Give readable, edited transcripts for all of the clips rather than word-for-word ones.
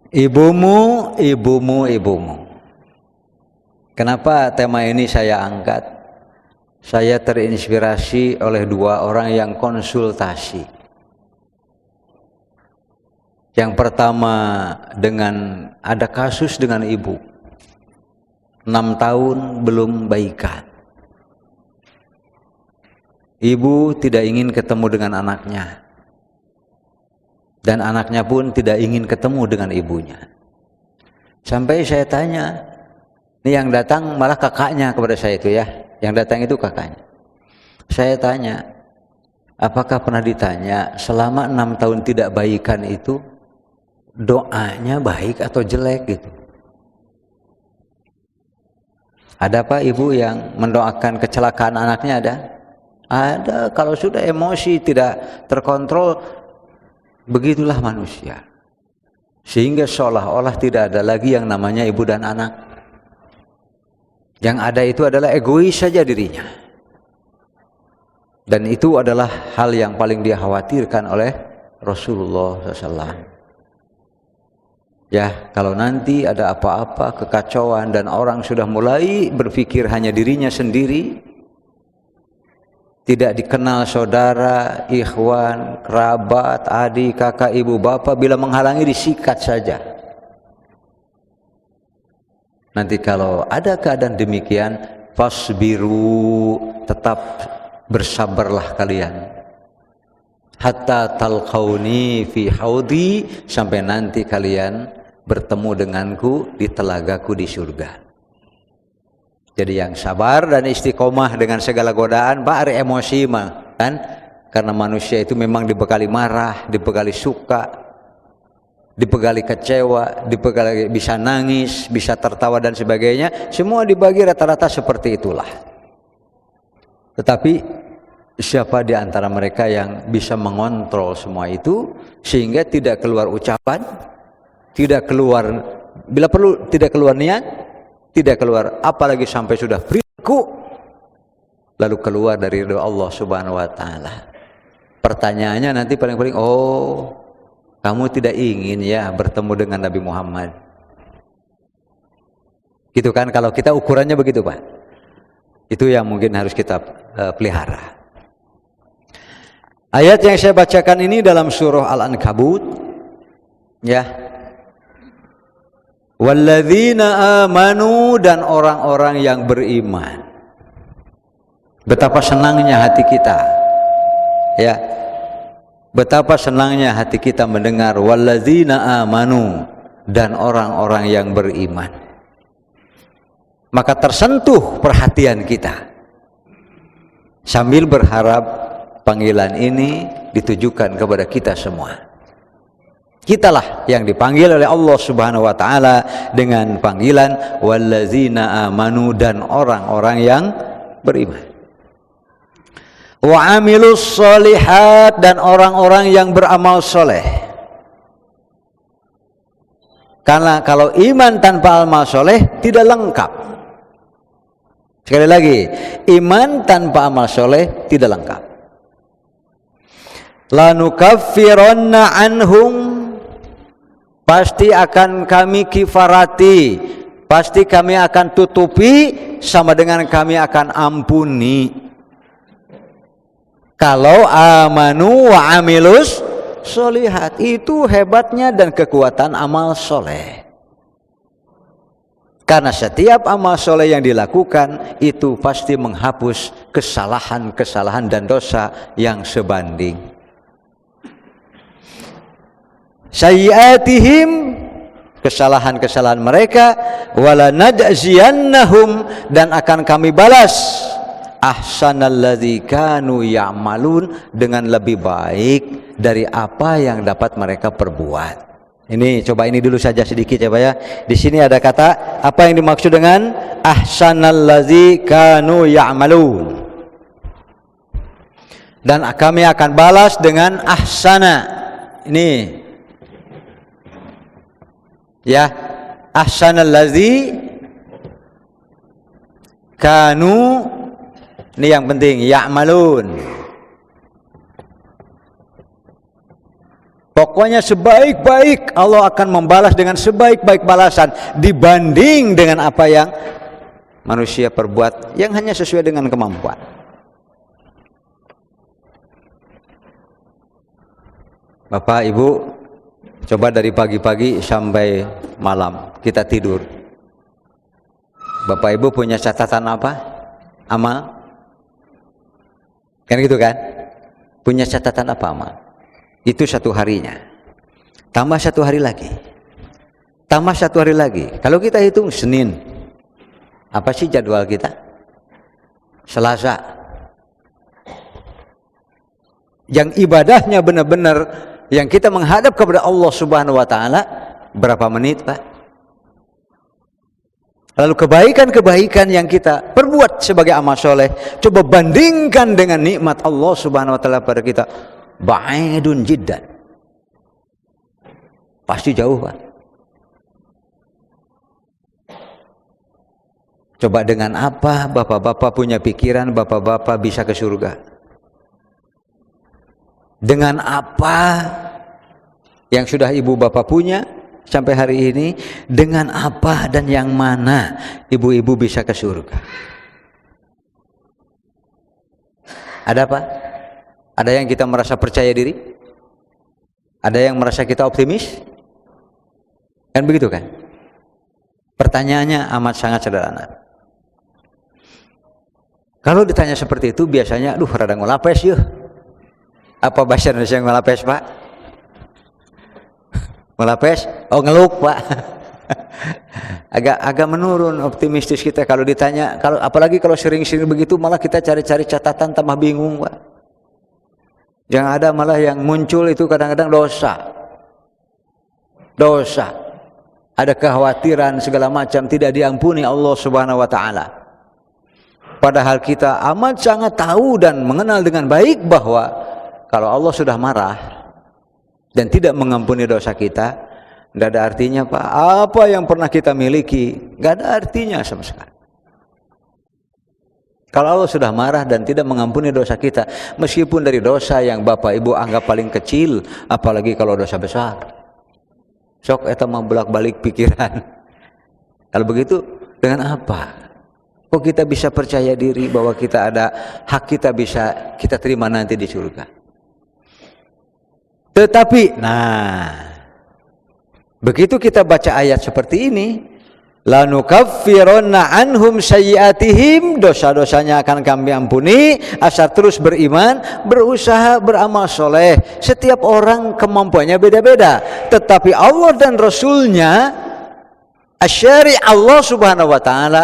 Ibumu, ibumu, ibumu. Kenapa tema ini saya angkat? Saya terinspirasi oleh dua orang yang konsultasi. Yang pertama ada kasus dengan ibu. 6 tahun belum baikan. Ibu tidak ingin ketemu dengan anaknya. Dan anaknya pun tidak ingin ketemu dengan ibunya. Sampai saya tanya, ini yang datang malah kakaknya kepada saya itu ya. Yang datang itu kakaknya. Saya tanya, apakah pernah ditanya selama 6 tahun tidak baikan itu doanya baik atau jelek gitu? Ada apa ibu yang mendoakan kecelakaan anaknya ada? Ada. Kalau sudah emosi tidak terkontrol, begitulah manusia. Sehingga seolah-olah tidak ada lagi yang namanya ibu dan anak. Yang ada itu adalah egois saja dirinya. Dan itu adalah hal yang paling dia khawatirkan oleh Rasulullah SAW. Ya, kalau nanti ada apa-apa, kekacauan dan orang sudah mulai berpikir hanya dirinya sendiri, tidak dikenal saudara, ikhwan, kerabat, adik, kakak, ibu, bapak, bila menghalangi disikat saja. Nanti kalau ada keadaan demikian, fasbiru, tetap bersabarlah kalian. Hatta talqauni fi haudi, sampai nanti kalian bertemu denganku di telagaku di surga. Jadi yang sabar dan istiqomah dengan segala godaan, bari emosi mah kan? Karena manusia itu memang dibekali marah, dibekali suka, dibekali kecewa, dibekali bisa nangis, bisa tertawa dan sebagainya. Semua dibagi rata-rata seperti itulah. Tetapi siapa di antara mereka yang bisa mengontrol semua itu sehingga tidak keluar ucapan, tidak keluar bila perlu, tidak keluar niat, tidak keluar apalagi sampai sudah perilaku lalu keluar dari ridha Allah Subhanahu wa taala. Pertanyaannya nanti paling-paling, oh, kamu tidak ingin ya bertemu dengan Nabi Muhammad. Gitu kan, kalau kita ukurannya begitu, Pak. Itu yang mungkin harus kita pelihara. Ayat yang saya bacakan ini dalam surah Al-Ankabut, ya. Walladzina amanu, dan orang-orang yang beriman. Betapa senangnya hati kita, ya. Betapa senangnya hati kita mendengar walladzina amanu, dan orang-orang yang beriman. Maka tersentuh perhatian kita. Sambil berharap panggilan ini ditujukan kepada kita semua. Kitalah yang dipanggil oleh Allah Subhanahu wa taala dengan panggilan wallazina amanu, dan orang-orang yang beriman. Wa amilus sholihat, dan orang-orang yang beramal soleh. Karena kalau iman tanpa amal soleh tidak lengkap. Sekali lagi, iman tanpa amal soleh tidak lengkap. Lanukaffiranna anhum, pasti akan kami kifarati, pasti kami akan tutupi, sama dengan kami akan ampuni. Kalau amanu wa amilus sholihat, itu hebatnya dan kekuatan amal soleh. Karena setiap amal soleh yang dilakukan itu pasti menghapus kesalahan-kesalahan dan dosa yang sebanding. Sayyiatihim, kesalahan-kesalahan mereka, wala najziyannahum, dan akan kami balas ahsanalladzi kanu ya'malun, dengan lebih baik dari apa yang dapat mereka perbuat. Ini coba ini dulu saja sedikit ya Pak ya. Di sini ada kata apa yang dimaksud dengan ahsanalladzi kanu ya'malun. Dan kami akan balas dengan ahsana. Ini ya, ahsanalladzi kanu, ini yang penting, ya'malun. Pokoknya sebaik-baik, Allah akan membalas dengan sebaik-baik balasan dibanding dengan apa yang manusia perbuat yang hanya sesuai dengan kemampuan. Bapak Ibu, coba dari pagi-pagi sampai malam kita tidur. Bapak Ibu punya catatan apa? Amal? Kan gitu kan? Punya catatan apa amal? Itu satu harinya. Tambah satu hari lagi. Tambah satu hari lagi. Kalau kita hitung Senin, apa sih jadwal kita? Selasa. Yang ibadahnya benar-benar, yang kita menghadap kepada Allah Subhanahu wa taala, berapa menit, Pak? Lalu kebaikan-kebaikan yang kita perbuat sebagai amal soleh, coba bandingkan dengan nikmat Allah Subhanahu wa taala pada kita. Ba'idun jiddan. Pasti jauh, Pak. Coba dengan apa bapak-bapak punya pikiran, bapak-bapak bisa ke surga? Dengan apa yang sudah ibu bapak punya sampai hari ini? Dengan apa dan yang mana ibu-ibu bisa ke surga? Ada apa? Ada yang kita merasa percaya diri? Ada yang merasa kita optimis? Kan begitu kan? Pertanyaannya amat sangat sederhana. Kalau ditanya seperti itu biasanya, aduh rada ngolapes ya. Apa bahasa Indonesia ngelapes, Pak? Ngelapes? Oh, ngeluk, Pak. agak menurun optimistis kita kalau ditanya. Kalau apalagi kalau sering-sering begitu, malah kita cari-cari catatan tambah bingung, Pak. Yang ada malah yang muncul itu kadang-kadang dosa. Dosa. Ada kekhawatiran segala macam tidak diampuni Allah Subhanahu wa taala. Padahal kita amat sangat tahu dan mengenal dengan baik bahwa kalau Allah sudah marah dan tidak mengampuni dosa kita, tidak ada artinya, Pak. Apa yang pernah kita miliki, tidak ada artinya sama sekali. Kalau Allah sudah marah dan tidak mengampuni dosa kita, meskipun dari dosa yang Bapak Ibu anggap paling kecil, apalagi kalau dosa besar, sok eta bolak-balik pikiran. Kalau begitu, dengan apa? Kok kita bisa percaya diri bahwa kita ada hak, kita bisa kita terima nanti di surga? Tetapi, begitu kita baca ayat seperti ini, lanukaffiranna anhum sayyi'atihim, dosa-dosanya akan kami ampuni, asal terus beriman, berusaha beramal soleh. Setiap orang kemampuannya beda-beda, tetapi Allah dan Rasulnya, asyari Allah Subhanahu wa taala,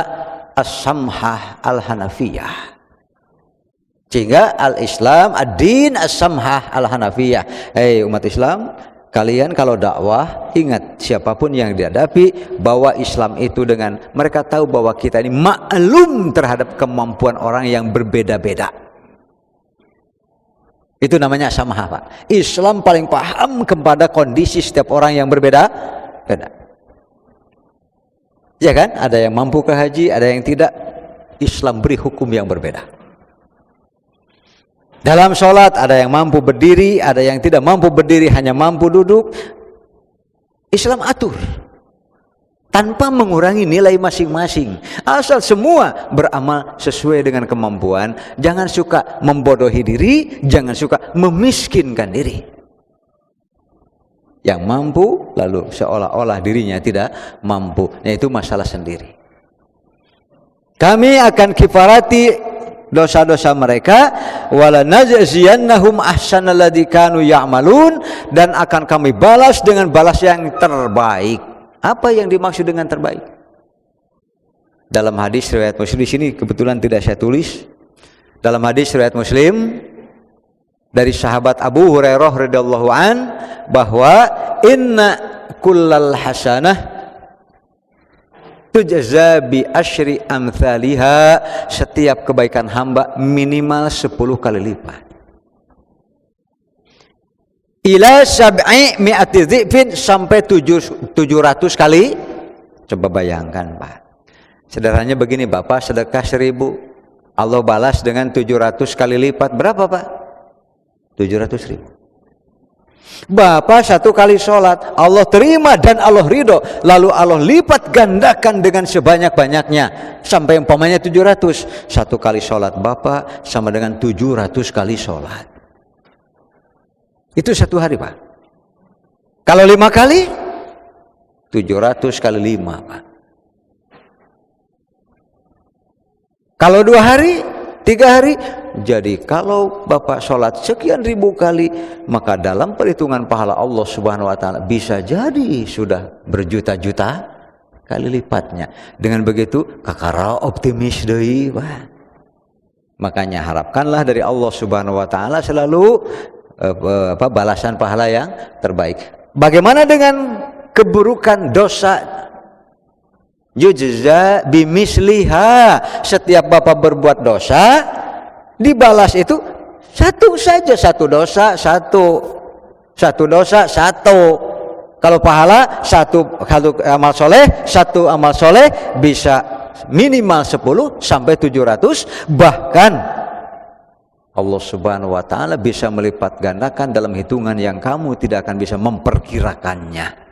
as-samhah al-hanafiyah. Sehingga al-Islam, ad-din as-samhah al-hanafiyah. Hei umat Islam, kalian kalau dakwah, ingat siapapun yang dihadapi, bahwa Islam itu dengan mereka tahu bahwa kita ini maklum terhadap kemampuan orang yang berbeda-beda. Itu namanya samhah, Pak. Islam paling paham kepada kondisi setiap orang yang berbeda-beda. Ya kan? Ada yang mampu ke haji, ada yang tidak. Islam beri hukum yang berbeda. Dalam sholat ada yang mampu berdiri, ada yang tidak mampu berdiri, hanya mampu duduk. Islam atur tanpa mengurangi nilai masing-masing. Asal semua beramal sesuai dengan kemampuan. Jangan suka membodohi diri, jangan suka memiskinkan diri. Yang mampu lalu seolah-olah dirinya tidak mampu. Nah, itu masalah sendiri. Kami akan kifarati dosa-dosa mereka, wala najziyannahum ahsanal ladzi kanu ya'malun, dan akan kami balas dengan balas yang terbaik. Apa yang dimaksud dengan terbaik? Dalam hadis riwayat Muslim, di sini kebetulan tidak saya tulis. Dalam hadis riwayat Muslim dari sahabat Abu Hurairah radhiyallahu an, bahwa inna kullal hasanah tujza bi asyri amthaliha, setiap kebaikan hamba minimal 10 kali lipat. Ila sab'i mi'ati dhifin, sampai 700 kali. Coba bayangkan, Pak. Sederhananya begini, Bapak sedekah 1000, Allah balas dengan 700 kali lipat. Berapa, Pak? 700.000. Bapak 1 kali sholat Allah terima dan Allah ridho, lalu Allah lipat gandakan dengan sebanyak-banyaknya sampai umpamanya 700. 1 kali sholat Bapak sama dengan 700 kali sholat. Itu 1 hari, Pak. Kalau 5 kali 700 kali 5, Pak. Kalau 2 hari, 3 hari, jadi kalau Bapak sholat sekian ribu kali, maka dalam perhitungan pahala Allah Subhanahu wa ta'ala bisa jadi sudah berjuta-juta kali lipatnya. Dengan begitu kakara optimis deui, Pak. Makanya harapkanlah dari Allah Subhanahu wa ta'ala selalu balasan pahala yang terbaik. Bagaimana dengan keburukan dosa? Yujza bimisliha. Setiap Bapak berbuat dosa, dibalas itu 1 saja, 1 dosa 1 dosa 1. Kalau pahala 1 amal soleh, 1 amal soleh bisa minimal 10 sampai 700. Bahkan Allah Subhanahu wa ta'ala bisa melipat gandakan dalam hitungan yang kamu tidak akan bisa memperkirakannya.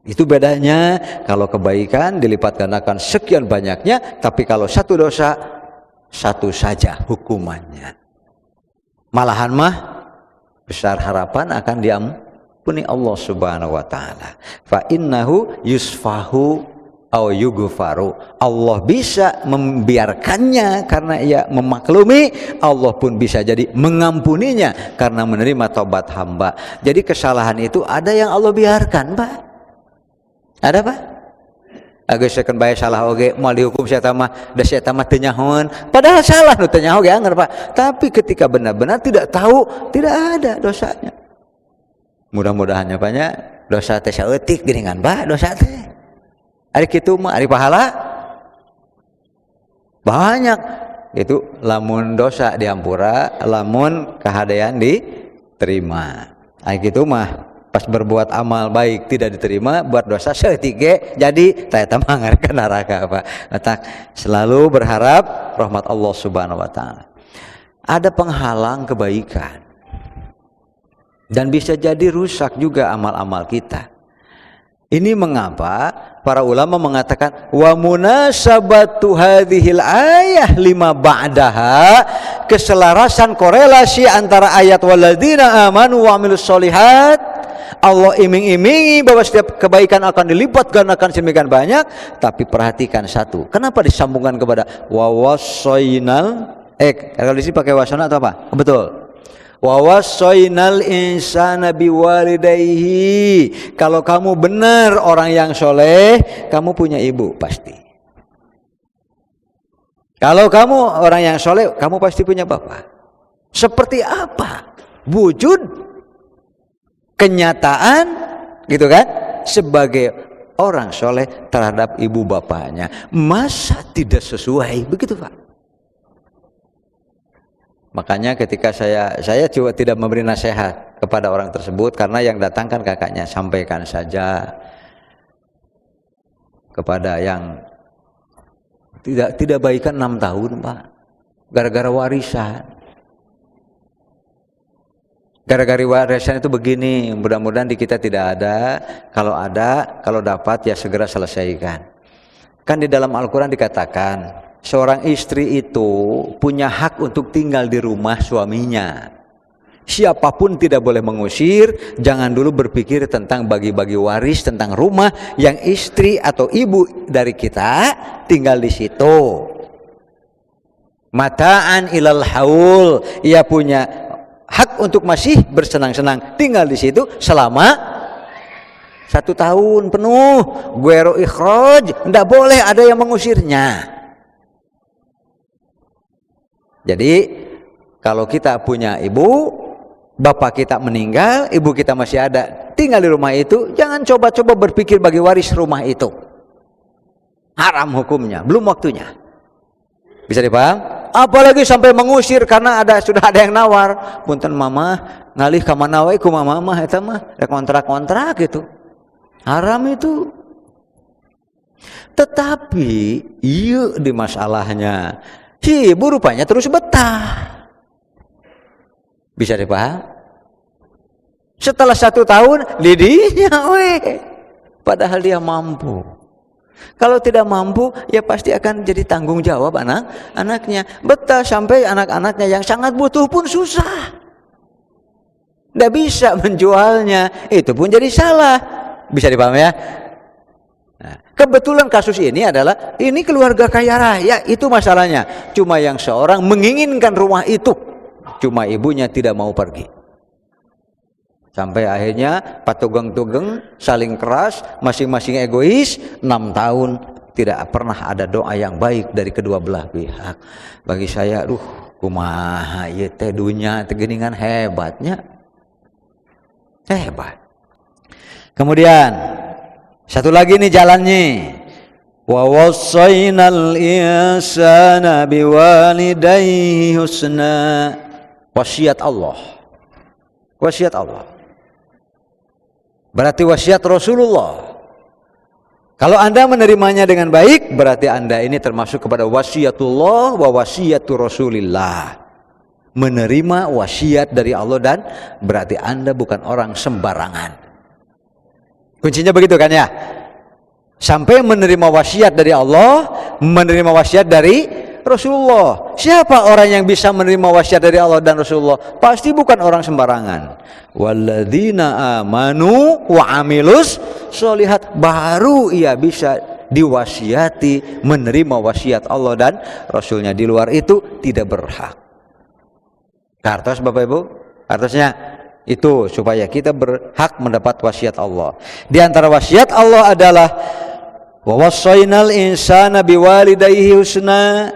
Itu bedanya. Kalau kebaikan dilipat gandakan sekian banyaknya, tapi kalau 1 dosa 1 saja hukumannya. Malahan mah besar harapan akan diampuni Allah Subhanahu wa ta'ala. Fa innahu yusfahu au yughfaru. Allah bisa membiarkannya karena ia memaklumi, Allah pun bisa jadi mengampuninya karena menerima taubat hamba. Jadi kesalahan itu ada yang Allah biarkan, Pak. Ada, Pak? Agus sekeun bae salah oge moal dihukum sia tah mah da sia tah mah teu nyahoan. Padahal salah nu teu nyaho ge anger, Pak. Tapi ketika benar-benar tidak tahu, tidak ada dosanya. Mudah-mudahannya banyak dosa teh saeutik geuningan, Pak, dosa teh. Ari kitu mah ari pahala banyak. Itu lamun dosa diampura, lamun kahadean diterima. Ari kitu mah pas berbuat amal baik tidak diterima, buat dosa setige jadi eta mah ngarep neraka, Pak. Matak selalu berharap rahmat Allah Subhanahu wa ta'ala. Ada penghalang kebaikan dan bisa jadi rusak juga amal-amal kita. Ini mengapa para ulama mengatakan wa munasabatu hadhil ayah lima ba'daha, keselarasan korelasi antara ayat walladzina amanu wa amilus solihat. Allah iming-imingi bahwa setiap kebaikan akan dilipat gandakan sedemikian banyak, tapi perhatikan satu, kenapa disambungkan kepada wawasoinal? Kalau di sini pakai wasona atau apa? Betul. Wawasoinal insana biwalidayhi. Kalau kamu benar orang yang soleh, kamu punya ibu pasti. Kalau kamu orang yang soleh, kamu pasti punya bapak. Seperti apa wujud kenyataan gitu kan sebagai orang soleh terhadap ibu bapaknya? Masa tidak sesuai begitu, Pak? Makanya ketika saya juga tidak memberi nasihat kepada orang tersebut, karena yang datang kan kakaknya. Sampaikan saja kepada yang tidak baikan 6 tahun, Pak, gara-gara warisan. Gara-gara warisan itu begini, mudah-mudahan di kita tidak ada. Kalau dapat ya segera selesaikan. Kan di dalam Al-Quran dikatakan seorang istri itu punya hak untuk tinggal di rumah suaminya. Siapapun tidak boleh mengusir. Jangan dulu berpikir tentang bagi-bagi waris, tentang rumah yang istri atau ibu dari kita tinggal di situ. Mata'an ilal haul, ia punya hak untuk masih bersenang-senang tinggal di situ selama 1 tahun penuh. Guero ikhraj, tidak boleh ada yang mengusirnya. Jadi kalau kita punya ibu, bapak kita meninggal, ibu kita masih ada tinggal di rumah itu, jangan coba-coba berpikir bagi waris rumah itu. Haram hukumnya, belum waktunya. Bisa dipaham? Apalagi sampai mengusir karena sudah ada yang nawar. Punten mama ngalih ka mana wae ku mama mah eta mah rek kontrak-kontrak gitu. Haram itu. Tetapi ieu di masalahnya si ibu rupanya terus betah. Bisa dipaham? Setelah 1 tahun lidinya padahal dia mampu. Kalau tidak mampu, ya pasti akan jadi tanggung jawab anak-anaknya. Betah sampai anak-anaknya yang sangat butuh pun susah. Tidak bisa menjualnya, itu pun jadi salah. Bisa dipahami ya? Nah, kebetulan kasus ini adalah ini keluarga kaya raya, itu masalahnya. Cuma yang seorang menginginkan rumah itu, cuma ibunya tidak mau pergi. Sampai akhirnya patugeng-tugeng, saling keras, masing-masing egois. 6 tahun tidak pernah ada doa yang baik dari kedua belah pihak. Bagi saya, kumaha ieu teh dunya teh geuningan hebatnya. Hebat. Kemudian satu lagi nih jalannya. Wa wassaynal insana biwalidayhi husna. Wasiat Allah. Wasiat Allah. Berarti wasiat Rasulullah. Kalau Anda menerimanya dengan baik, berarti Anda ini termasuk kepada wasiatullah wa wasiatu Rasulillah. Menerima wasiat dari Allah dan berarti Anda bukan orang sembarangan. Kuncinya begitu kan ya? Sampai menerima wasiat dari Allah, menerima wasiat dari Rasulullah. Siapa orang yang bisa menerima wasiat dari Allah dan Rasulullah? Pasti bukan orang sembarangan. Walladzina amanu wa amilus sholihat, baru ia bisa diwasiati menerima wasiat Allah dan Rasulnya. Di luar itu tidak berhak. Kartos Bapak Ibu, kartosnya itu supaya kita berhak mendapat wasiat Allah. Di antara wasiat Allah adalah wa wassaynal insana biwalidayhi husna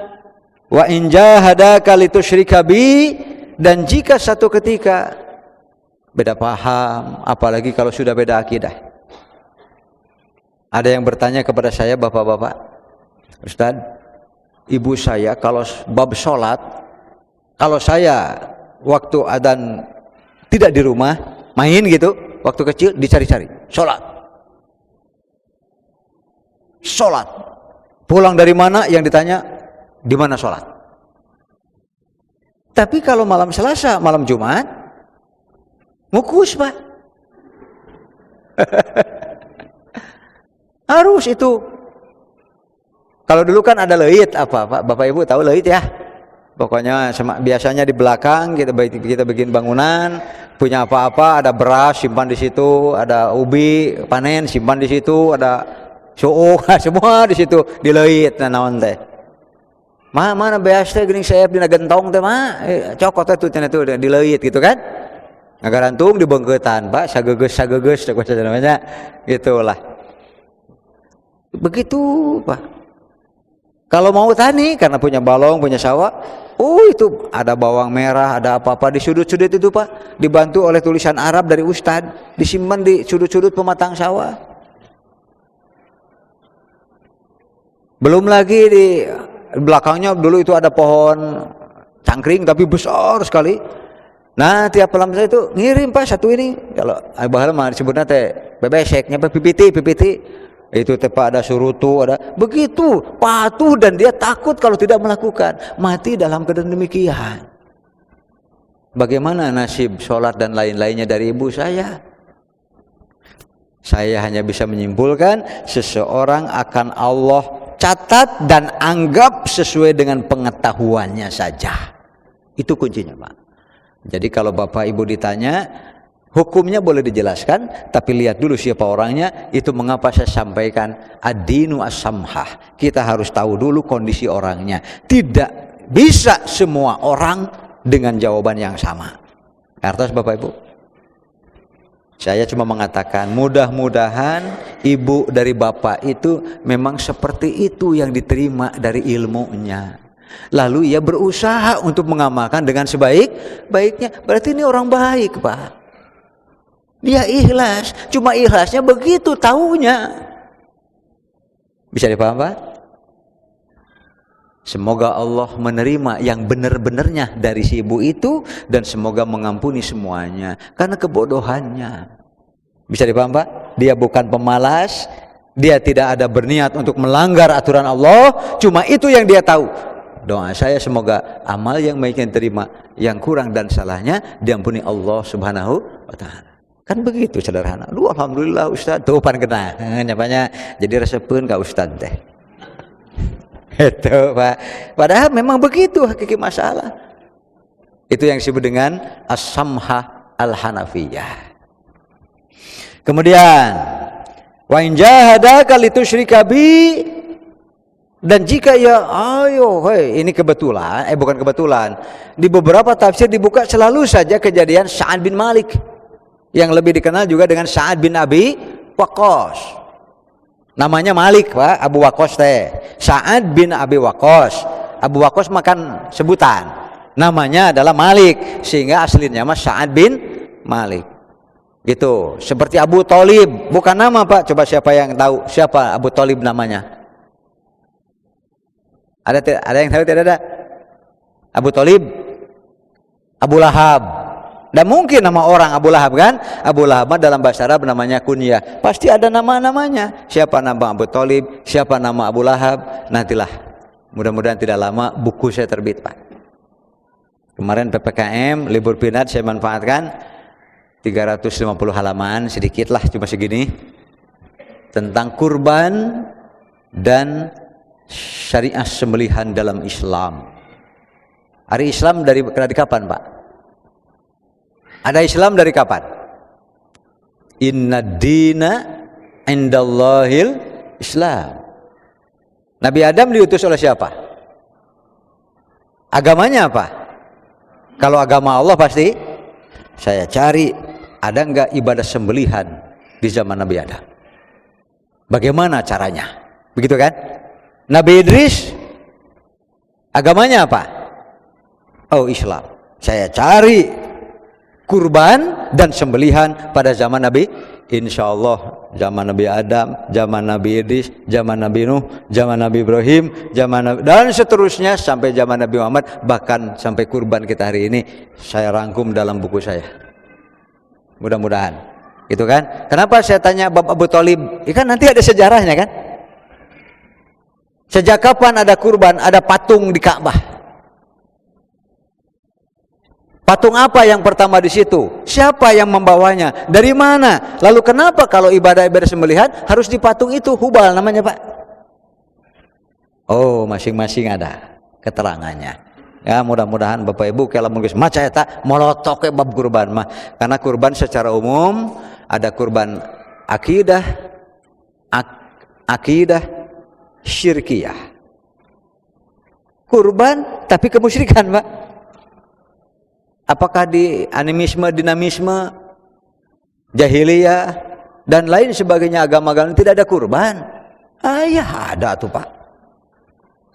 wa in jahadaka litusyrika bi, dan jika satu ketika beda paham, apalagi kalau sudah beda akidah. Ada yang bertanya kepada saya, bapak-bapak, Ustaz, ibu saya kalau bab sholat, kalau saya waktu adzan tidak di rumah, main gitu, waktu kecil dicari-cari, sholat, pulang dari mana yang ditanya, di mana sholat. Tapi kalau malam Selasa, malam Jumat, ngukus Pak. Harus itu. Kalau dulu kan ada leit apa Pak? Bapak Ibu tahu leit ya? Pokoknya biasanya di belakang kita bikin bangunan, punya apa-apa, ada beras simpan di situ, ada ubi panen simpan di situ, ada suuk semua di situ, di leit naon teh. Mana beas teh geuning saep dina gentong teh mah cokot teh cenah tuh di leuit gitu kan. Ngagarantung di beungkeutan, Pak, sagegeus teh kumaha namanya. Itulah. Begitu, Pak. Kalau mau tani karena punya balong, punya sawah, itu ada bawang merah, ada apa-apa di sudut-sudut itu, Pak. Dibantu oleh tulisan Arab dari ustad, disimpan di sudut-sudut pematang sawah. Belum lagi di belakangnya dulu itu ada pohon cangkring tapi besar sekali. Nah tiap malam saya itu ngirim Pak satu ini, kalau bahala mah disebutnya teh bebeseknya pipiti itu teh Pak, ada surutu, ada begitu patuh dan dia takut kalau tidak melakukan mati dalam keadaan demikian. Bagaimana nasib sholat dan lain-lainnya dari ibu saya? Saya hanya bisa menyimpulkan seseorang akan Allah catat dan anggap sesuai dengan pengetahuannya saja. Itu kuncinya Pak. Jadi kalau Bapak Ibu ditanya, hukumnya boleh dijelaskan, tapi lihat dulu siapa orangnya. Itu mengapa saya sampaikan ad-dinu as-samhah. Kita harus tahu dulu kondisi orangnya. Tidak bisa semua orang dengan jawaban yang sama. Artinya Bapak Ibu, saya cuma mengatakan mudah-mudahan ibu dari bapak itu memang seperti itu yang diterima dari ilmunya. Lalu ia berusaha untuk mengamalkan dengan sebaik-baiknya. Berarti ini orang baik Pak. Dia ikhlas, cuma ikhlasnya begitu taunya. Bisa dipaham Pak? Semoga Allah menerima yang benar-benarnya dari si ibu itu dan semoga mengampuni semuanya karena kebodohannya. Bisa dipaham Pak? Dia bukan pemalas, dia tidak ada berniat untuk melanggar aturan Allah, cuma itu yang dia tahu. Doa saya semoga amal yang baik yang terima, yang kurang dan salahnya diampuni Allah Subhanahu wa taala. Kan begitu sederhana. Lu alhamdulillah Ustaz, tuh pan kena. Nyapanya jadi resepeun ka Ustaz teh. Itu Pak. Padahal memang begitu hakiki masalah. Itu yang disebut dengan as-samhah al-hanafiyah. Kemudian wa in jahadaka litusyrika bi, dan jika ya ayo ini kebetulan bukan kebetulan, di beberapa tafsir dibuka selalu saja kejadian Sa'ad bin Malik yang lebih dikenal juga dengan Sa'ad bin Abi Waqqas. Namanya Malik Pak, Abu Waqqas teh. Sa'ad bin Abi Waqqas. Abu Waqqas makan sebutan. Namanya adalah Malik, sehingga aslinya mah Sa'ad bin Malik. Gitu. Seperti Abu Thalib, bukan nama Pak. Coba siapa yang tahu siapa Abu Thalib namanya? Ada yang tahu tidak ada? Abu Thalib, Abu Lahab. Dan mungkin nama orang Abu Lahab kan? Abu Lahab dalam bahasa Arab namanya kunyah. Pasti ada nama-namanya. Siapa nama Abu Thalib, siapa nama Abu Lahab. Nantilah. Mudah-mudahan tidak lama buku saya terbit Pak. Kemarin PPKM, libur pinat saya manfaatkan 350 halaman, sedikit lah cuma segini. Tentang kurban dan syariah sembelihan dalam Islam. Hari Islam dari kapan Pak? Ada Islam dari kapan? Inna dina indallahil Islam. Nabi Adam diutus oleh siapa? Agamanya apa? Kalau agama Allah pasti saya cari ada enggak ibadah sembelihan di zaman Nabi Adam. Bagaimana caranya? Begitu kan? Nabi Idris agamanya apa? Oh, Islam. Saya cari kurban dan sembelihan pada zaman Nabi, insya Allah zaman Nabi Adam, zaman Nabi Idris, zaman Nabi Nuh, zaman Nabi Ibrahim, zaman Nabi, dan seterusnya sampai zaman Nabi Muhammad, bahkan sampai kurban kita hari ini saya rangkum dalam buku saya. Mudah-mudahan, itu kan? Kenapa saya tanya Bab Abu Thalib? Kan nanti ada sejarahnya kan? Sejak kapan ada kurban, ada patung di Ka'bah? Patung apa yang pertama di situ? Siapa yang membawanya? Dari mana? Lalu kenapa kalau ibadah-ibadah sembelihan harus di patung itu? Hubal namanya Pak. Oh, masing-masing ada keterangannya. Ya, mudah-mudahan Bapak Ibu kalau mungkin maca eta molotok bab kurban mah. Karena kurban secara umum ada kurban akidah, akidah syirkiyah. Kurban tapi kemusyrikan, Pak. Apakah di animisme, dinamisme, jahiliyah dan lain sebagainya agama-agama tidak ada kurban? Ya ada tuh Pak.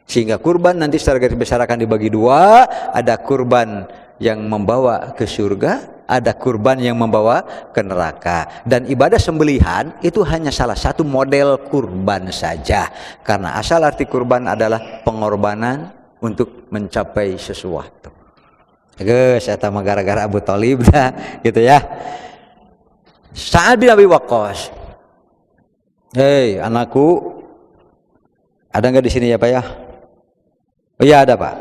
Sehingga kurban nanti secara garis besar akan dibagi dua. Ada kurban yang membawa ke surga, ada kurban yang membawa ke neraka. Dan ibadah sembelihan itu hanya salah satu model kurban saja. Karena asal arti kurban adalah pengorbanan untuk mencapai sesuatu. Geus eta mah gara-gara Abu Thalib dah gitu ya. Sa'ad bin Abi Waqqas. Hei anakku, ada nggak di sini ya Pak ya? Oh iya ada Pak.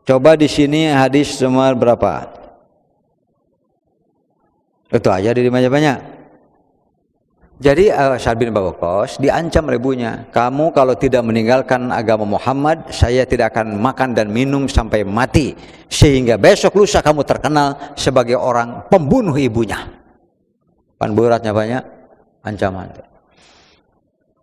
Coba di sini hadis nomor berapa? Itu aja di banyak-banyak. Jadi Sa'ad bin Abi Waqqas diancam oleh ibunya, kamu kalau tidak meninggalkan agama Muhammad, saya tidak akan makan dan minum sampai mati, sehingga besok lusa kamu terkenal sebagai orang pembunuh ibunya. Pan beratnya banyak ancaman.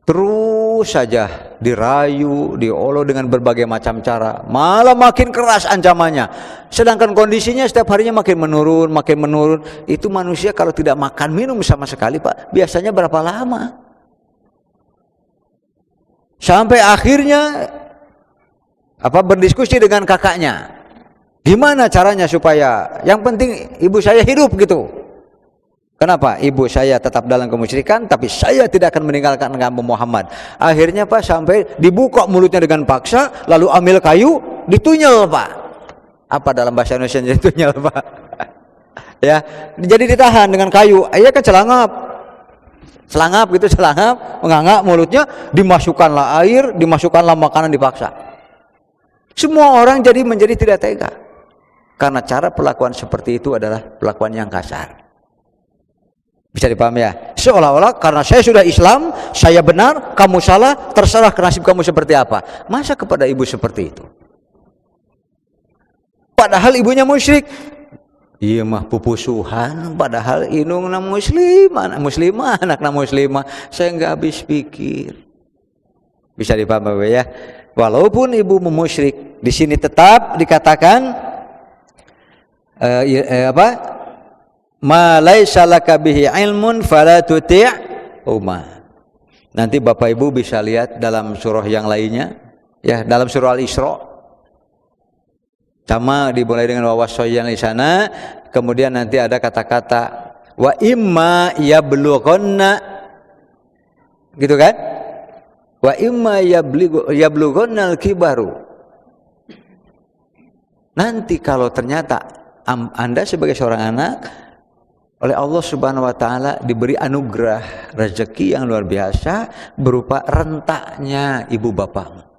Terus saja dirayu, diolo dengan berbagai macam cara, malah makin keras ancamannya. Sedangkan kondisinya setiap harinya makin menurun, makin menurun. Itu manusia kalau tidak makan minum sama sekali Pak, biasanya berapa lama? Sampai akhirnya berdiskusi dengan kakaknya. Gimana caranya supaya yang penting ibu saya hidup gitu. Kenapa? Ibu saya tetap dalam kemusyrikan, tapi saya tidak akan meninggalkan agama Muhammad. Akhirnya Pak sampai dibuka mulutnya dengan paksa, lalu ambil kayu, ditunyel Pak. Apa dalam bahasa Indonesia ditunyel Pak? Ya, jadi ditahan dengan kayu. Iya kan selangap gitu, menganga mulutnya, dimasukkanlah air, dimasukkanlah makanan dipaksa. Semua orang menjadi tidak tega. Karena cara perlakuan seperti itu adalah perlakuan yang kasar. Bisa dipahami ya? Seolah-olah karena saya sudah Islam, saya benar, kamu salah, terserah nasib kamu seperti apa. Masa kepada ibu seperti itu? Padahal ibunya musyrik. Iya mah pupusuhan, padahal inungna muslimah, anakna muslimah. Saya nggak habis pikir. Bisa dipahami ya? Walaupun ibu musyrik, di sini tetap dikatakan ma laisa laka bihi ilmun fala tuti'huma. Nanti Bapak Ibu bisa lihat dalam surah yang lainnya, ya, dalam surah Al-Isra. Sama dimulai dengan wawasoyan di sana, kemudian nanti ada kata-kata wa imma yablughanna, gitu kan? Wa imma yablughanna al-kibaru. Nanti kalau ternyata Anda sebagai seorang anak oleh Allah Subhanahu wa taala diberi anugerah rezeki yang luar biasa berupa rentaknya ibu bapakmu.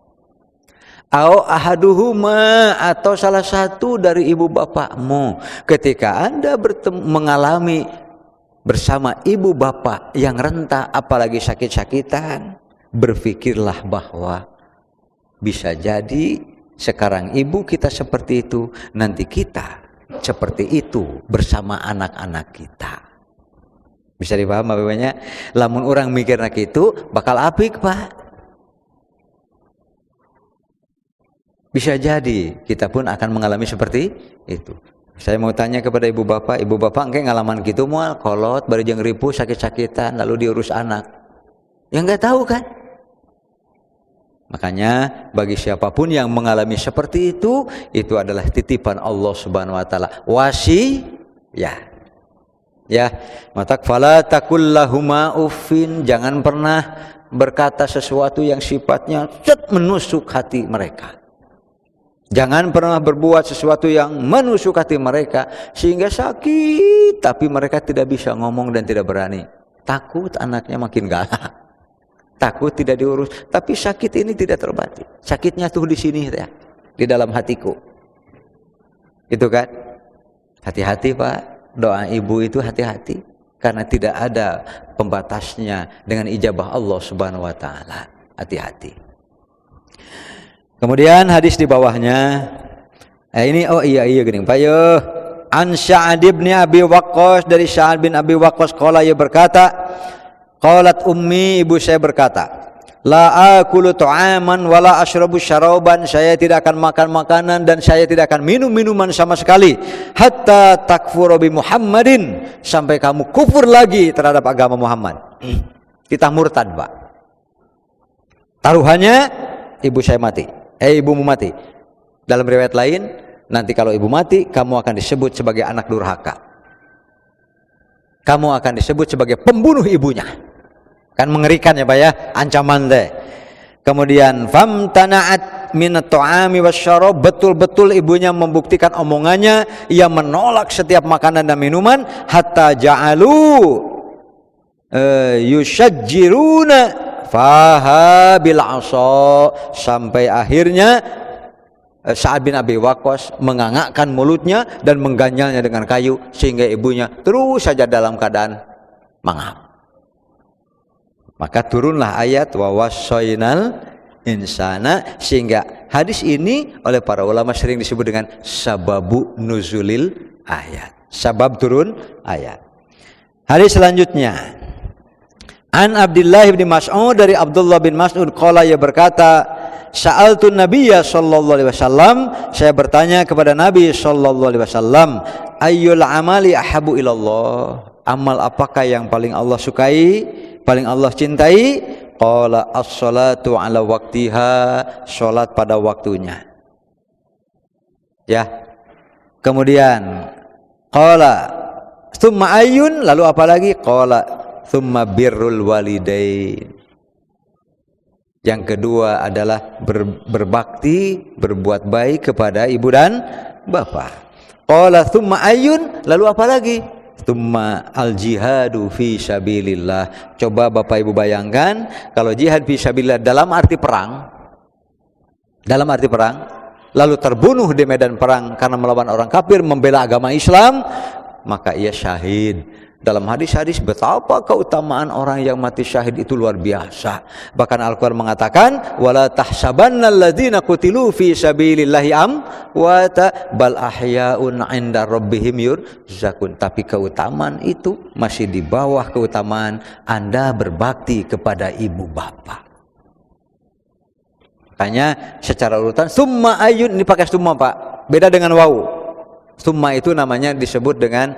Au ahaduhuma, atau salah satu dari ibu bapakmu, ketika Anda mengalami bersama ibu bapak yang renta, apalagi sakit-sakitan, berpikirlah bahwa bisa jadi sekarang ibu kita seperti itu, nanti kita seperti itu bersama anak-anak kita. Bisa dipaham Bapak-Ibunya? Lamun orang mikirna kitu bakal apik, Pak. Bisa jadi kita pun akan mengalami seperti itu. Saya mau tanya kepada ibu bapak engke ngalaman gitu moal kolot bari jeung ripuh sakit-sakitan lalu diurus anak. Ya enggak tahu kan? Makanya bagi siapapun yang mengalami seperti itu adalah titipan Allah Subhanahu wa taala. Ya. Matak fala takul lahuma uffin, jangan pernah berkata sesuatu yang sifatnya menusuk hati mereka. Jangan pernah berbuat sesuatu yang menusuk hati mereka sehingga sakit, tapi mereka tidak bisa ngomong dan tidak berani. Takut anaknya makin galak, takut tidak diurus, tapi sakit ini tidak terobati. Sakitnya tuh di sini ya, di dalam hatiku. Itu kan? Hati-hati Pak, doa ibu itu hati-hati karena tidak ada pembatasnya dengan ijabah Allah Subhanahu wa taala. Hati-hati. Kemudian hadis di bawahnya, ini gini Pak yo. An Sa'ad bin Abi Waqqas, dari Sa'ad bin Abi Waqqas qala, ia berkata, qalat ummi, ibu saya berkata, la akulu ta'aman wala ashrabu syaraban, saya tidak akan makan makanan dan saya tidak akan minum minuman sama sekali hatta takfuru bi Muhammadin, sampai kamu kufur lagi terhadap agama Muhammad. Kita murtad, Pak. Taruhannya ibu saya mati. Ibumu mati. Dalam riwayat lain, nanti kalau ibu mati, kamu akan disebut sebagai anak durhaka. Kamu akan disebut sebagai pembunuh ibunya. Kan mengerikan ya Pak ya, ancaman deh. Kemudian famtana'at minat ta'ami wasyarab, betul-betul ibunya membuktikan omongannya, ia menolak setiap makanan dan minuman hatta ja'alu yushajjiruna faha bil asa, sampai akhirnya Sa'ad bin Abi Waqqas mengangakkan mulutnya dan mengganyalnya dengan kayu sehingga ibunya terus saja dalam keadaan mangap. Maka turunlah ayat wa wassaynal insana, sehingga hadis ini oleh para ulama sering disebut dengan sababu nuzulil ayat, sabab turun ayat. Hadis selanjutnya, An Abdullah bin Mas'ud, dari Abdullah bin Mas'ud qala, ia berkata, sa'altun nabiyya sallallahu alaihi wasallam, saya bertanya kepada Nabi sallallahu alaihi wasallam, ayyul amali ahabu ilallah, amal apakah yang paling Allah sukai, paling Allah cintai? Qala as-salatu ala waqtiha, salat pada waktunya. Ya. Kemudian qala tsumma ayyun, lalu apa lagi? Qala tsumma birrul walidain. Yang kedua adalah berbakti, berbuat baik kepada ibu dan bapak. Qala tsumma ayyun, lalu apa lagi? Tsumma al jihadu fi sabilillah. Coba Bapak Ibu bayangkan kalau jihad fi sabilillah dalam arti perang, lalu terbunuh di medan perang karena melawan orang kafir, membela agama Islam, maka ia syahid. Dalam hadis-hadis betapa keutamaan orang yang mati syahid itu luar biasa. Bahkan Al-Quran mengatakan, wala tahsabanna alladzina qutilu fi sabilillahi amwata bal ahya'un 'inda rabbihim yurzaqun. Tapi keutamaan itu masih di bawah keutamaan Anda berbakti kepada ibu bapak. Makanya secara urutan summa ayun, ini pakai summa Pak, beda dengan waw. Summa itu namanya disebut dengan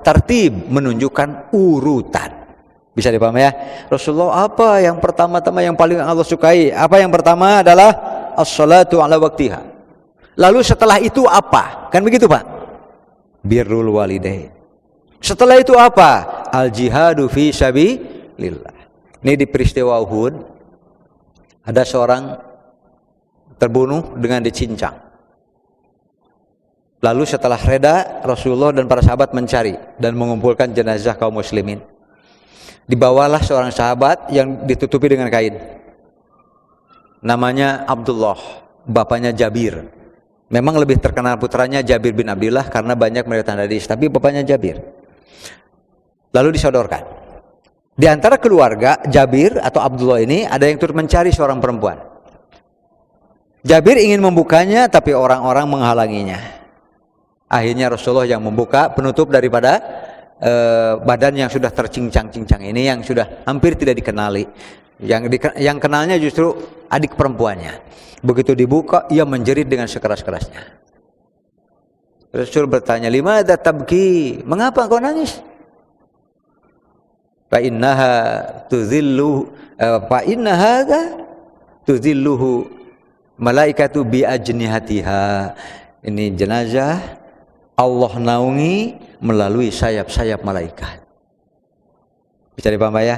tartib, menunjukkan urutan. Bisa dipahami ya? Rasulullah apa yang pertama-tama yang paling Allah sukai? Apa yang pertama adalah as-salatu ala waktiha. Lalu setelah itu apa? Kan begitu Pak? Birrul walidain. Setelah itu apa? Al-jihadu fi sabilillah. Ini di peristiwa Uhud ada seorang terbunuh dengan dicincang. Lalu setelah reda, Rasulullah dan para sahabat mencari dan mengumpulkan jenazah kaum muslimin. Dibawalah seorang sahabat yang ditutupi dengan kain. Namanya Abdullah, bapaknya Jabir. Memang lebih terkenal putranya Jabir bin Abdullah karena banyak meriwayatkan hadis, tapi bapaknya Jabir. Lalu disodorkan. Di antara keluarga Jabir atau Abdullah ini ada yang turut mencari seorang perempuan. Jabir ingin membukanya tapi orang-orang menghalanginya. Akhirnya Rasulullah yang membuka penutup daripada badan yang sudah tercincang-cincang ini, yang sudah hampir tidak dikenali. Yang kenalnya justru adik perempuannya. Begitu dibuka, ia menjerit dengan sekeras-kerasnya. Rasul bertanya, limadza tabki? Mengapa engkau nangis? Fa innaha tuzilluhu malaikatu bi ajnihatiha. Ini jenazah Allah naungi melalui sayap-sayap malaikat. Bisa dipaham ya?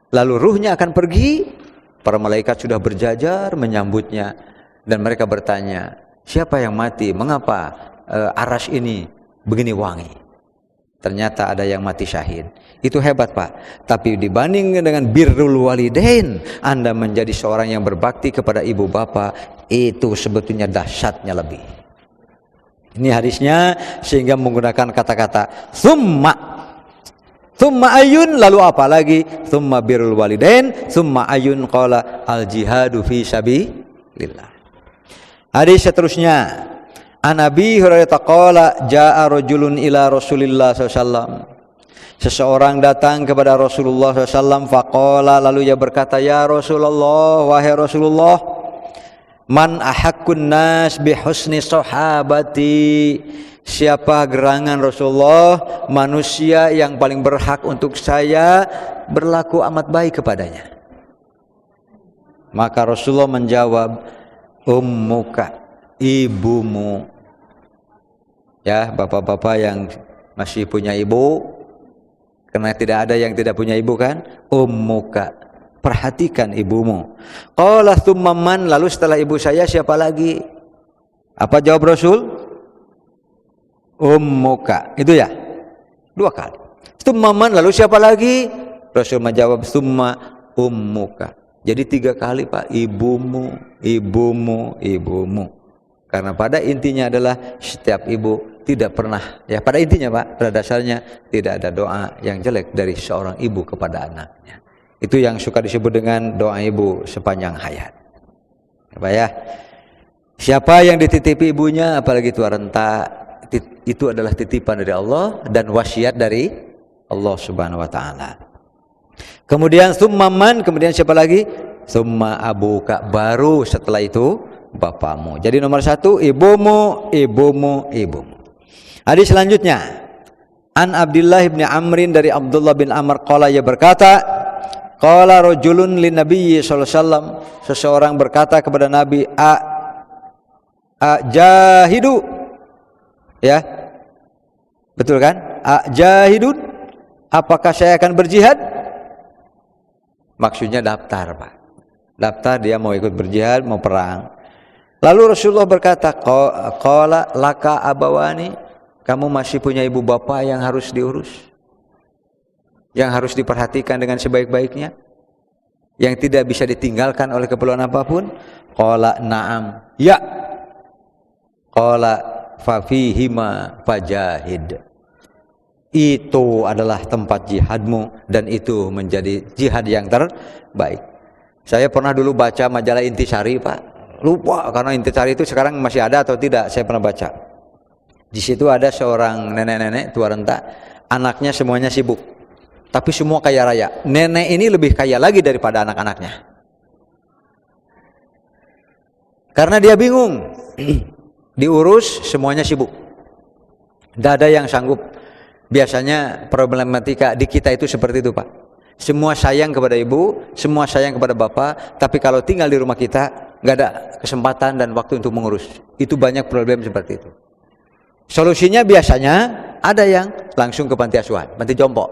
Lalu ruhnya akan pergi, para malaikat sudah berjajar menyambutnya, dan mereka bertanya, siapa yang mati? Mengapa aras ini begini wangi? Ternyata ada yang mati syahid. Itu hebat Pak. Tapi dibanding dengan birrul walidain, Anda menjadi seorang yang berbakti kepada ibu bapak, itu sebetulnya dahsyatnya lebih. Ini hadisnya, sehingga menggunakan kata-kata summa ayun, lalu apa lagi? Summa birrul walidain, summa ayun qala al jihadu fi sabilillah. Hadis seterusnya, an Abi Hurairah qala jaa rajulun ila Rasulillah sallallahu. Seseorang datang kepada Rasulullah sallallahu, faqala, lalu ia berkata, ya Rasulullah, wahai Rasulullah, man ahakkun nas bi husni sahabati, siapa gerangan Rasulullah manusia yang paling berhak untuk saya berlaku amat baik kepadanya? Maka Rasulullah menjawab, ummuka, ibumu. Ya, bapak-bapak yang masih punya ibu, karena tidak ada yang tidak punya ibu kan? Ummuka, perhatikan ibumu. Qala tsumma man, lalu setelah ibu saya siapa lagi? Apa jawab Rasul? Ummuka. Itu ya. 2 kali. Tsumma man, lalu siapa lagi? Rasul menjawab tsumma ummuka. Jadi 3 kali Pak, ibumu, ibumu, ibumu. Karena pada intinya adalah setiap ibu tidak pernah, ya pada intinya Pak, pada dasarnya tidak ada doa yang jelek dari seorang ibu kepada anaknya. Itu yang suka disebut dengan doa ibu sepanjang hayat. Apa ya? Siapa yang dititipi ibunya, apalagi tua renta, itu adalah titipan dari Allah dan wasiat dari Allah Subhanahu wa taala. Kemudian summa man, kemudian siapa lagi? Summa abuka, baru setelah itu bapakmu. Jadi nomor 1 ibumu, ibumu, ibumu. Hadis selanjutnya, an Abdullah bin Amrin, dari Abdullah bin Amr qala, ia berkata, qala rajulun lin nabiyyi sallallahu alaihi wasallam, seseorang berkata kepada Nabi, jahidu, ya betul kan? Jahidun, apakah saya akan berjihad? Maksudnya daftar Pak, daftar dia mau ikut berjihad, mau perang. Lalu Rasulullah berkata, qala laka abawani, kamu masih punya ibu bapak yang harus diurus, yang harus diperhatikan dengan sebaik-baiknya, yang tidak bisa ditinggalkan oleh keperluan apapun. Qala na'am, ya. Qala fa fihima fajahid, itu adalah tempat jihadmu dan itu menjadi jihad yang terbaik. Saya pernah dulu baca majalah Intisari, Pak. Lupa karena Intisari itu sekarang masih ada atau tidak, saya pernah baca. Di situ ada seorang nenek-nenek tua renta, anaknya semuanya sibuk. Tapi semua kaya raya. Nenek ini lebih kaya lagi daripada anak-anaknya. Karena dia bingung. Diurus semuanya sibuk. Tidak ada yang sanggup. Biasanya problematika di kita itu seperti itu, Pak. Semua sayang kepada ibu, semua sayang kepada bapak, tapi kalau tinggal di rumah kita nggak ada kesempatan dan waktu untuk mengurus. Itu banyak problem seperti itu. Solusinya biasanya ada yang langsung ke panti asuhan, panti jompo.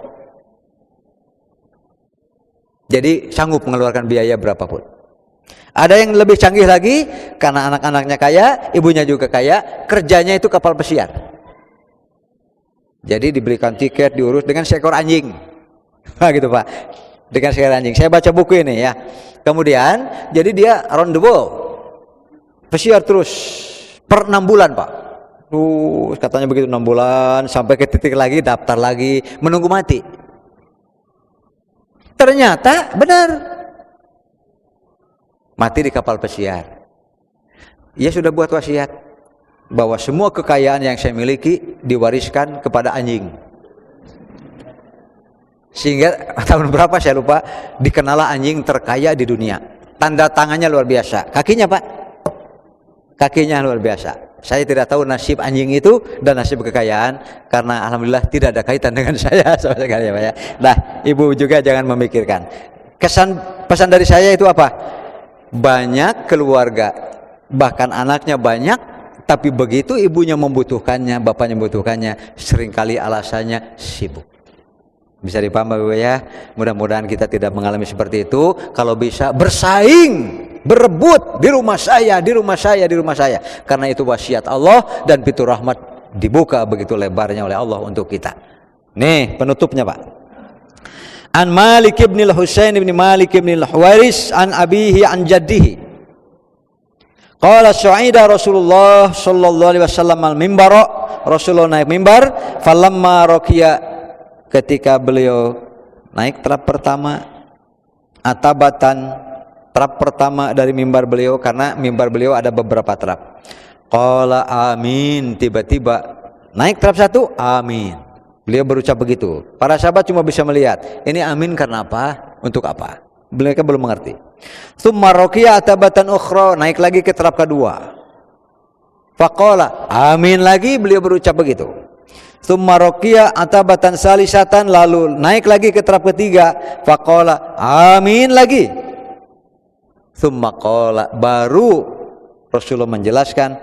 Jadi sanggup mengeluarkan biaya berapapun. Ada yang lebih canggih lagi, karena anak-anaknya kaya, ibunya juga kaya, kerjanya itu kapal pesiar. Jadi diberikan tiket, diurus dengan seekor anjing. Nah, gitu, Pak. Dengan seekor anjing. Saya baca buku ini ya. Kemudian, jadi dia around the world. Pesiar terus per 6 bulan, Pak. Katanya begitu 6 bulan, sampai ke titik lagi, daftar lagi, menunggu mati. Ternyata benar. Mati di kapal pesiar. Ia sudah buat wasiat bahwa semua kekayaan yang saya miliki diwariskan kepada anjing. Sehingga tahun berapa saya lupa, dikenal anjing terkaya di dunia. Tanda tangannya luar biasa. Kakinya, Pak, kakinya luar biasa. Saya tidak tahu nasib anjing itu dan nasib kekayaan, karena alhamdulillah tidak ada kaitan dengan saya sama sekali, Pak ya. Nah, ibu juga jangan memikirkan. Pesan dari saya itu apa? Banyak keluarga, bahkan anaknya banyak, tapi begitu ibunya membutuhkannya, bapaknya membutuhkannya, seringkali alasannya sibuk. Bisa dipaham, Bapak ya? Mudah-mudahan kita tidak mengalami seperti itu. Kalau bisa bersaing, berebut di rumah saya, di rumah saya, di rumah saya. Karena itu wasiat Allah dan pintu rahmat dibuka begitu lebarnya oleh Allah untuk kita. Nih penutupnya, Pak. An Malik ibn al-Husain ibn Malik ibn al-Huwairis an abihi an jaddihi. Qala su'ida Rasulullah sallallahu alaihi wasallam al-mimbar. Rasulullah naik mimbar, falamma raqiya, ketika beliau naik trap pertama, atabatan, trap pertama dari mimbar beliau, karena mimbar beliau ada beberapa trap. Qala amin, tiba-tiba naik trap satu, amin. Beliau berucap begitu. Para sahabat cuma bisa melihat, ini amin karena apa? Untuk apa? Mereka belum mengerti. Tsumma raqiya atabatan ukhra, naik lagi ke trap kedua. Faqala amin lagi, beliau berucap begitu. Tsumma raqiya atabatan salisatan, lalu naik lagi ke trap ketiga. Faqala amin lagi. Tsumma qala, baru Rasulullah menjelaskan,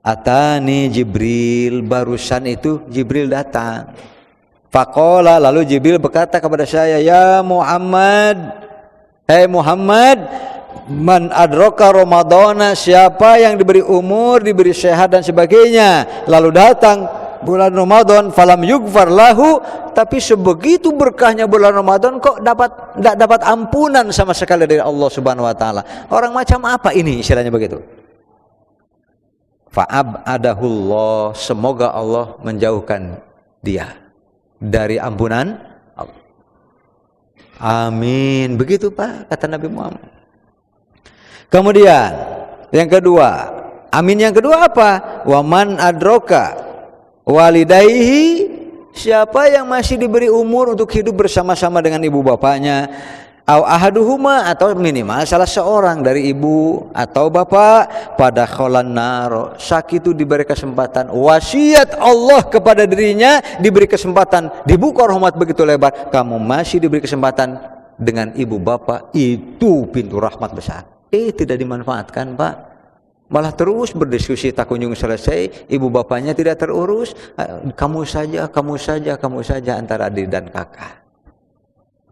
atani Jibril, barusan itu Jibril datang. Faqala, lalu Jibril berkata kepada saya, ya Muhammad, hei Muhammad, man adraka Ramadana, siapa yang diberi umur, diberi sehat dan sebagainya, lalu datang bulan Ramadan, falam yughfar lahu, tapi sebegitu berkahnya bulan Ramadan kok tidak dapat ampunan sama sekali dari Allah Subhanahu wa taala. Orang macam apa ini, istilahnya begitu. Fa'abadahullah, semoga Allah menjauhkan dia dari ampunan Allah. Amin. Begitu, Pak, kata Nabi Muhammad. Kemudian yang kedua, amin yang kedua apa? Waman adroka walidayhi, siapa yang masih diberi umur untuk hidup bersama-sama dengan ibu bapaknya, au ahaduhuma, atau minimal salah seorang dari ibu atau bapak, pada kholan naro, sakitu diberi kesempatan, wasiat Allah kepada dirinya, diberi kesempatan, dibuka rahmat begitu lebar, kamu masih diberi kesempatan dengan ibu bapak, itu pintu rahmat besar. Tidak dimanfaatkan, Pak. Malah terus berdiskusi tak kunjung selesai, ibu bapaknya tidak terurus, kamu saja, kamu saja, kamu saja antara adik dan kakak.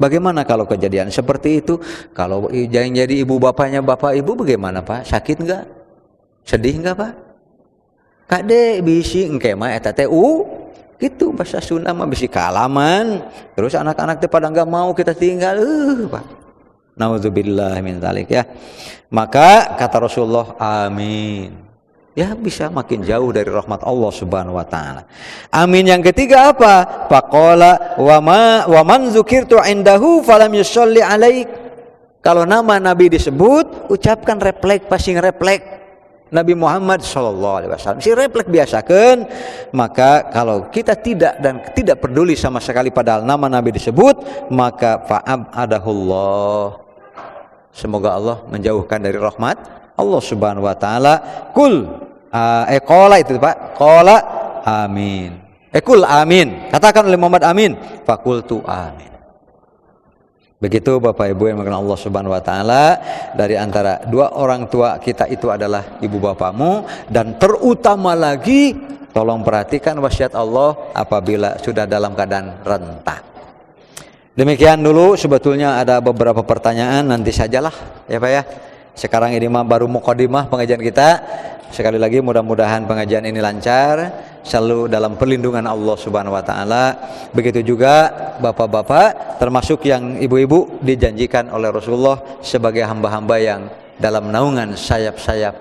Bagaimana kalau kejadian seperti itu? Kalau yang jadi ibu bapaknya bapak ibu bagaimana, Pak? Sakit enggak? Sedih enggak, Pak? Kade bisi engke mah eta teh gitu bahasa Sunda mah bisi kalaman. Terus anak-anak teh pada enggak mau kita tinggal, Pak. Nauzubillah min dzalik ya. Maka kata Rasulullah, amin. ya bisa makin jauh dari rahmat Allah Subhanahu wa taala. Amin yang ketiga apa? Faqala wa man dzukirtu indahu falam yusolli alaik. Kalau nama Nabi disebut, ucapkan refleks, passing refleks Nabi Muhammad sallallahu alaihi wasallam. Si refleks biasakan, maka kalau kita tidak peduli sama sekali padahal nama Nabi disebut, maka fa'abadahullah. Semoga Allah menjauhkan dari rahmat Allah Subhanahu wa taala. Qala itu Pak, qala amin. Qul amin. Katakan oleh Muhammad amin. Faqultu amin. Begitu Bapak Ibu yang mengenal Allah Subhanahu wa taala, dari antara dua orang tua kita itu adalah ibu bapakmu, dan terutama lagi tolong perhatikan wasiat Allah apabila sudah dalam keadaan renta. Demikian dulu, sebetulnya ada beberapa pertanyaan nanti sajalah ya Pak ya. Sekarang ini baru mukadimah pengajian kita. Sekali lagi mudah-mudahan pengajian ini lancar, selalu dalam perlindungan Allah Subhanahu wa taala. Begitu juga bapak-bapak, termasuk yang ibu-ibu, dijanjikan oleh Rasulullah sebagai hamba-hamba yang dalam naungan sayap-sayap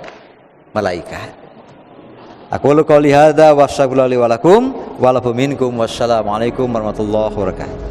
malaikat. Aqulu qouli hadza wa astaghfirullahi wa lakum wa lakum minkum. Wassalamualaikum warahmatullahi wabarakatuh.